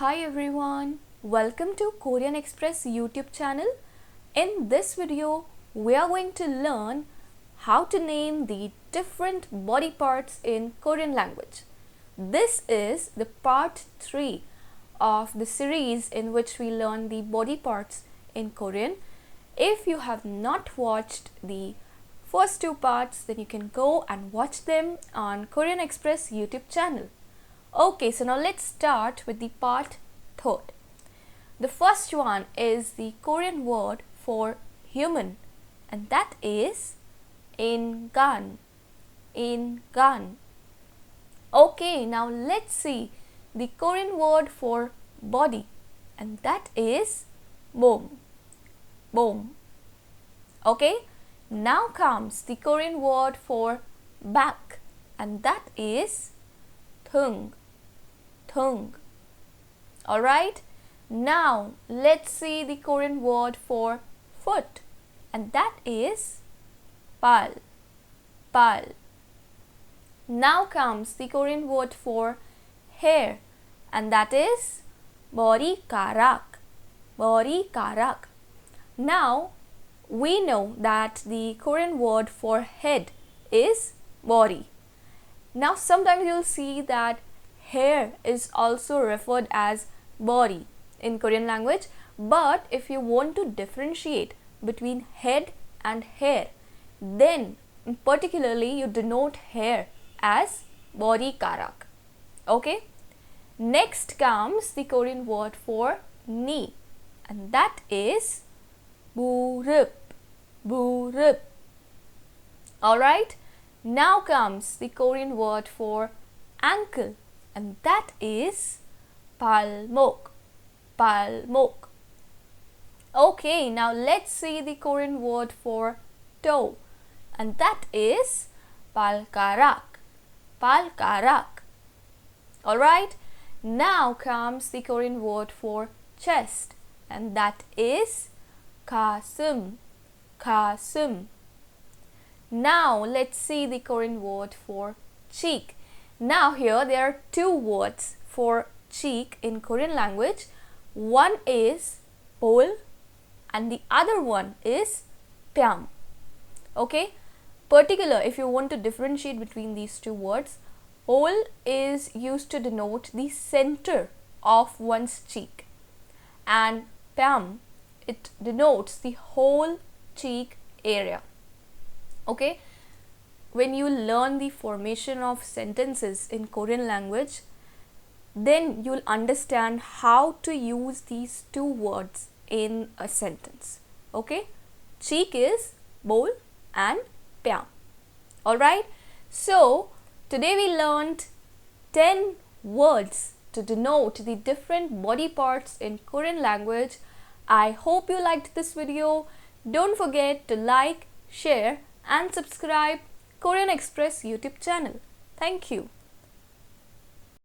Hi everyone, welcome to Korean Express YouTube channel. In this video, we are going to learn how to name the different body parts in Korean language. This is the part 3 of the series in which we learn the body parts in Korean. If you have not watched the first 2 parts, then you can go and watch them on Korean Express YouTube channel. Okay, so now let's start with the part 3. The first one is the Korean word for human, and that is 인간. 인간. Okay, now let's see the Korean word for body, and that is 몸. 몸. Okay, now comes the Korean word for back, and that is 등. 등. Alright, now let's see the Korean word for foot, and that is 발. 발. Now comes the Korean word for hair, and that is 머리카락. 머리카락. Now we know that the Korean word for head is 머리. Now sometimes you'll see that hair is also referred as body in Korean language, but if you want to differentiate between head and hair, then particularly you denote hair as 머리카락. Okay? Next comes the Korean word for knee, and that is 무릎. 무릎. Alright? Now comes the Korean word for ankle, and that is 발목. 발목. Okay, now let's see the Korean word for toe, and that is 발가락. 발가락. Alright, now comes the Korean word for chest, and that is 가슴. 가슴. Now let's see the Korean word for cheek. Now here there are 2 words for cheek in Korean language. One is 볼 and the other one is 뺨. Okay, particular if you want to differentiate between these 2 words, 볼 is used to denote the center of one's cheek, and 뺨, it denotes the whole cheek area. Okay, when you learn the formation of sentences in Korean language, then you'll understand how to use these 2 words in a sentence. Okay, cheek is 볼 and 뺨. Alright, so today we learned 10 words to denote the different body parts in Korean language. I hope you liked this video. Don't forget to like, share and subscribe Korean Express YouTube channel. Thank you.